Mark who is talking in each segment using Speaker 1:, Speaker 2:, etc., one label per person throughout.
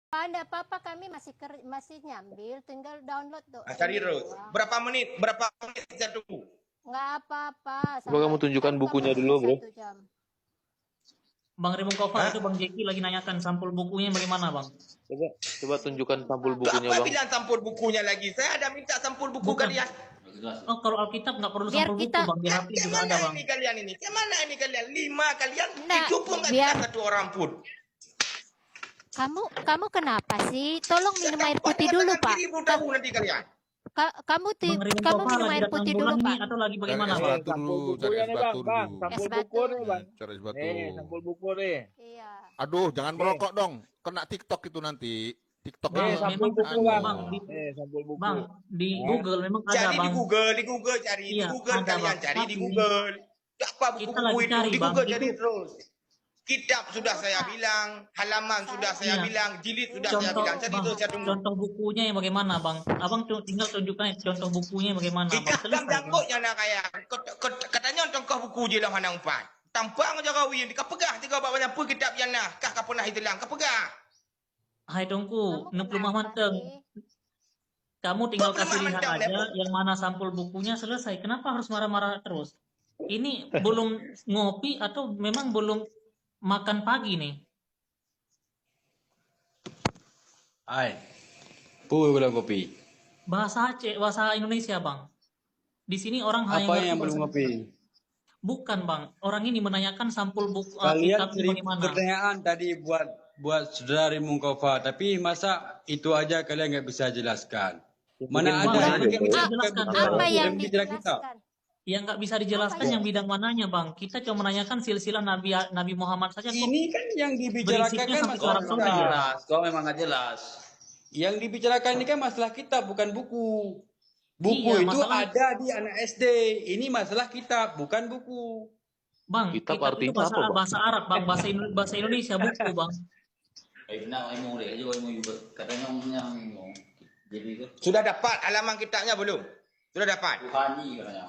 Speaker 1: Ada apa-apa, kami masih nyambil, tinggal download tuh.
Speaker 2: Cari terus. Berapa menit saya tunggu?
Speaker 1: Nggak apa-apa.
Speaker 3: Coba kamu tunjukkan bukunya dulu, bro.
Speaker 1: 1 jam.
Speaker 4: Bang Raymond Kofa itu Bang Jeki lagi nanyakan sampul bukunya bagaimana, Bang?
Speaker 3: Coba tunjukkan sampul bukunya,
Speaker 2: Apa
Speaker 3: Bang.
Speaker 2: bilang sampul bukunya lagi? Saya ada minta sampul buku kalian.
Speaker 4: Oh, kalau Alkitab nggak perlu
Speaker 1: Biar
Speaker 4: sampul
Speaker 1: kita-
Speaker 4: buku, Bang. Di HP juga ada, Bang.
Speaker 2: Ini kalian ini? Kemana ini kalian? 5 kalian?
Speaker 1: Nah,
Speaker 2: Itu pun nggak
Speaker 1: biar-
Speaker 2: bisa satu orang pun.
Speaker 1: Kamu kenapa sih? Tolong minum air putih dulu, Pak.
Speaker 2: 1000 tahun nanti kalian.
Speaker 1: Kamu
Speaker 4: Bang Raymond
Speaker 1: kamu
Speaker 4: Kofa
Speaker 1: minum
Speaker 4: lagi
Speaker 1: air
Speaker 4: datang
Speaker 1: putih
Speaker 4: bulan
Speaker 1: dulu,
Speaker 4: ini
Speaker 1: Pak.
Speaker 4: atau lagi bagaimana,
Speaker 5: Cari es
Speaker 4: Bang?
Speaker 5: batu dulu, cari es batu
Speaker 6: Bang,
Speaker 5: dulu.
Speaker 6: sampul
Speaker 1: Es
Speaker 6: buku
Speaker 1: batu.
Speaker 6: nih, Bang.
Speaker 5: Cari es batu.
Speaker 6: Nih, sampul buku nih.
Speaker 1: Iya.
Speaker 5: Aduh, jangan merokok dong. Kena TikTok itu nanti. TikTok
Speaker 4: Bang,
Speaker 6: Nih,
Speaker 5: itu.
Speaker 6: sampul
Speaker 4: memang
Speaker 6: buku,
Speaker 4: ada,
Speaker 6: Bang.
Speaker 4: Bang.
Speaker 6: Nih, sampul buku.
Speaker 4: Bang, di
Speaker 6: Hah?
Speaker 4: Google memang ada,
Speaker 2: Cari di
Speaker 4: Bang.
Speaker 2: Google cari. Di
Speaker 4: Iya,
Speaker 2: Google
Speaker 4: ada,
Speaker 2: kalian
Speaker 4: Bang.
Speaker 2: cari di
Speaker 4: Tapi-
Speaker 2: Google. Apa
Speaker 4: Kita
Speaker 2: buku-buku
Speaker 4: lagi
Speaker 2: itu?
Speaker 4: cari,
Speaker 2: Di
Speaker 4: Bang.
Speaker 2: Google
Speaker 4: Itu-
Speaker 2: cari terus. Kitab sudah saya
Speaker 1: Pak.
Speaker 2: bilang, halaman sudah saya
Speaker 4: Iya.
Speaker 2: bilang, jilid sudah saya
Speaker 4: Contoh,
Speaker 2: bilang. Cari
Speaker 4: Bang,
Speaker 2: terus saya tunggu.
Speaker 4: contoh bukunya yang bagaimana, Bang? Abang tinggal tunjukkan contoh bukunya yang bagamana, Bang.
Speaker 2: Kita
Speaker 4: Selesai, Bang.
Speaker 2: jangkutnya nak kaya. Katanya tongkah buku je lah mana umpan. Tampang je kawin. Kau pegah tiga banyak apa kitab yang nak. Kau pernah hilang. Kau pegah.
Speaker 4: Hai Tongku,
Speaker 1: Kamu
Speaker 4: 65
Speaker 1: kenapa
Speaker 4: manteng.
Speaker 1: sih?
Speaker 4: Kamu tinggal
Speaker 2: 65
Speaker 4: kasih lihat
Speaker 2: manteng,
Speaker 4: aja
Speaker 2: Lepuk.
Speaker 4: yang mana sampul bukunya selesai. Kenapa harus marah-marah terus? Ini belum ngopi atau memang belum makan pagi nih?
Speaker 7: Hai. Pui belum kopi.
Speaker 4: Bahasa Aceh, bahasa Indonesia, Bang. Di sini orang hanya
Speaker 7: Apa
Speaker 4: ngerti
Speaker 7: yang belum
Speaker 4: bahasa-
Speaker 7: kopi?
Speaker 4: Bukan, Bang. Orang ini menanyakan sampul buku
Speaker 7: Kalian
Speaker 4: kitabnya
Speaker 7: kirim
Speaker 4: bagaimana.
Speaker 7: pertanyaan tadi buat saudara Mungkofa, tapi masa itu aja kalian nggak bisa jelaskan? Mana
Speaker 4: Bang,
Speaker 7: ada
Speaker 4: Bang,
Speaker 7: yang bisa
Speaker 4: jelaskan.
Speaker 1: Apa yang
Speaker 7: bicara kita?
Speaker 1: dijelaskan?
Speaker 4: Yang nggak bisa dijelaskan yang bidang mananya, Bang. Kita cuma menanyakan silsilah Nabi Muhammad saja kok.
Speaker 7: Ini kan yang dibicarakan
Speaker 4: Berisiknya
Speaker 7: kan
Speaker 4: sampai ke
Speaker 7: masalah
Speaker 4: Arab Saudi.
Speaker 7: kita.
Speaker 8: Jelas, kau memang nggak jelas.
Speaker 7: Yang dibicarakan ini kan masalah kita, bukan buku. Buku
Speaker 4: Iya,
Speaker 7: itu
Speaker 4: masalah-
Speaker 7: ada di anak SD. Ini masalah kita, bukan buku.
Speaker 4: Bang,
Speaker 3: Kitab
Speaker 4: kitab itu
Speaker 3: artinya apa, Bang?
Speaker 4: bahasa Arab, Bang. Bahasa Indonesia buku, Bang.
Speaker 8: Nah, mau deh, aja mau juga katanya ngomongnya mau. Jadi itu
Speaker 2: Sudah dapat halaman kitabnya belum? Sudah dapat?
Speaker 8: Tuhan katanya.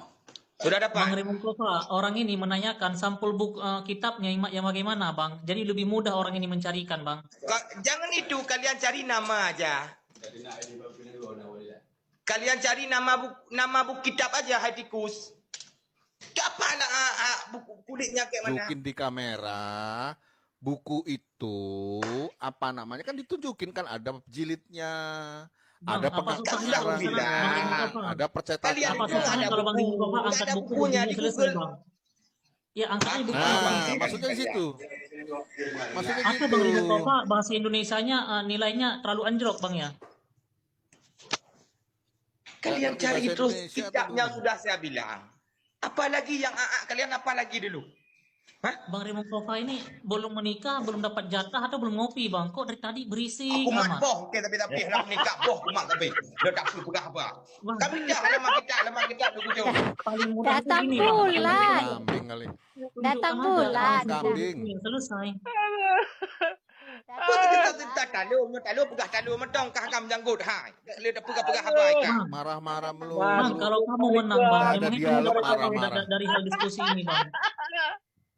Speaker 2: Sudah
Speaker 4: Bang
Speaker 2: dapat?
Speaker 4: Raymond Kofa, orang ini menanyakan sampul buku kitabnya yang bagaimana, Bang? Jadi lebih mudah orang ini mencarikan, Bang.
Speaker 2: Jangan itu. Kalian cari nama aja. Kalian cari nama buku kitab aja, hai tikus. Apa nak buku kulitnya kayak mana?
Speaker 5: Tunjukin di kamera. Buku itu apa namanya kan ditunjukin kan ada jilidnya,
Speaker 4: Bang,
Speaker 5: ada
Speaker 4: apa susahnya
Speaker 5: pengarang,
Speaker 4: kalau sana Bang Raymond Kofa?
Speaker 5: ada percetakan.
Speaker 2: Kalian
Speaker 4: Apa
Speaker 2: itu
Speaker 4: susahnya
Speaker 2: ada
Speaker 4: kalau Bang Raymond Kofa
Speaker 2: buku,
Speaker 4: angkat
Speaker 2: ada
Speaker 4: buku
Speaker 2: bukunya di
Speaker 4: selesai,
Speaker 2: Google.
Speaker 4: Bang? Ya, angkatnya buku,
Speaker 5: Nah,
Speaker 4: Bang.
Speaker 5: maksudnya di situ. Maksudnya
Speaker 4: Apa
Speaker 5: gitu.
Speaker 4: Bang Raymond Kofa bahasa Indonesianya nilainya terlalu anjlok, Bang ya?
Speaker 2: Kalian cari
Speaker 5: Bahasa
Speaker 2: terus
Speaker 5: Indonesia
Speaker 2: kitabnya
Speaker 5: apa
Speaker 2: sudah saya bilang. Apalagi yang kalian apa lagi dulu?
Speaker 4: Bang Raymond Kofa ini belum menikah, belum dapat jatah atau belum ngopi, Bang? Kok dari tadi berisik
Speaker 2: Aku mat
Speaker 4: amat?
Speaker 2: boh, okay, tapi nak nikah boh, aku mat tapi. Dia tak perlu pegang apa.
Speaker 4: Bang,
Speaker 2: Kami dah halaman kita dulu jauh.
Speaker 4: paling mudah itu
Speaker 1: Datang
Speaker 4: gini, Bang.
Speaker 1: bulan.
Speaker 5: Kambing kali.
Speaker 4: Tunjukkan
Speaker 1: Datang
Speaker 4: aja
Speaker 1: bulan.
Speaker 5: Kambing.
Speaker 4: Selesai.
Speaker 2: Apa kita taluk pegang taluk mentong kaham janggut hai. Dia dah pegang apa ikan.
Speaker 5: Marah-marah melulu.
Speaker 4: Bang, kalau kamu menang, Bang,
Speaker 5: Ada
Speaker 4: memang itu
Speaker 5: dialog
Speaker 4: mudah
Speaker 5: marah-marah.
Speaker 4: dari hal diskusi ini, Bang.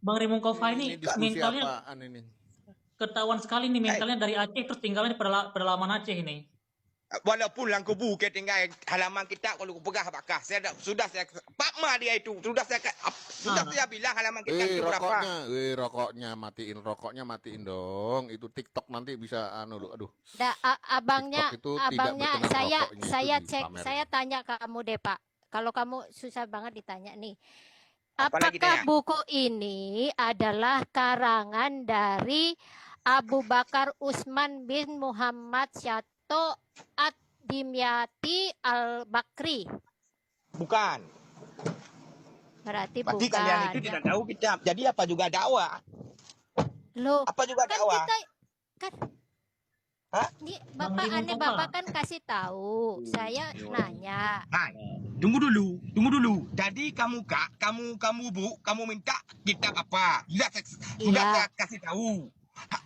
Speaker 4: Bang Raymond Kofa ini
Speaker 5: diskusi
Speaker 4: mentalnya
Speaker 5: apaan ini?
Speaker 4: ketahuan sekali nih mentalnya dari Aceh terus tinggalnya di pedalaman Aceh ini.
Speaker 2: Walaupun lang kubu ke tinggal halaman kita kalau aku pegang bakah. Sudah saya Pak Ma dia itu. Sudah saya bilang halaman kita itu berapa.
Speaker 5: Rokoknya matiin dong. Itu TikTok nanti bisa aduh.
Speaker 1: Abangnya,
Speaker 5: TikTok itu tidak berkenan
Speaker 1: saya
Speaker 5: rokoknya itu
Speaker 1: saya
Speaker 5: di
Speaker 1: cek,
Speaker 5: pamerin.
Speaker 1: saya tanya kamu deh, Pak. Kalau kamu susah banget ditanya nih.
Speaker 2: Apalagi
Speaker 1: Apakah
Speaker 2: tanya?
Speaker 1: buku ini adalah karangan dari Abu Bakar Usman bin Muhammad Syato Ad-Dimyati Al-Bakri?
Speaker 2: Bukan.
Speaker 1: Berarti
Speaker 2: Berarti
Speaker 1: bukan.
Speaker 2: kalian itu tidak tahu kitab. Jadi apa juga dakwah?
Speaker 1: Loh,
Speaker 2: Apa juga
Speaker 1: kan
Speaker 2: dakwah?
Speaker 1: kita kan
Speaker 2: Hah?
Speaker 1: Ini
Speaker 4: Bang
Speaker 1: Bapak
Speaker 4: Raymond
Speaker 1: aneh,
Speaker 4: Kofa.
Speaker 1: Bapak kan kasih tahu. Saya nanya.
Speaker 2: Hai, tunggu dulu. Jadi kamu minta kitab apa? Sudah
Speaker 1: Iya.
Speaker 2: saya kasih tahu.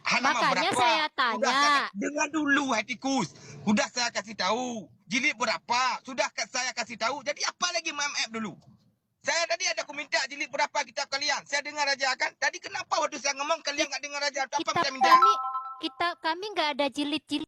Speaker 2: Halaman
Speaker 1: Makanya
Speaker 2: berapa?
Speaker 1: saya tanya.
Speaker 2: Dengar dulu, hai tikus. Sudah saya kasih tahu. Jilid berapa? Sudah saya kasih tahu. Jadi apa lagi MF dulu? Saya tadi ada aku minta jilid berapa kitab kalian. Saya dengar aja kan. Tadi kenapa waktu saya ngomong kalian nggak dengar aja? Apa
Speaker 1: Kitab
Speaker 2: saya minta?
Speaker 1: kami nggak ada jilid-jilid.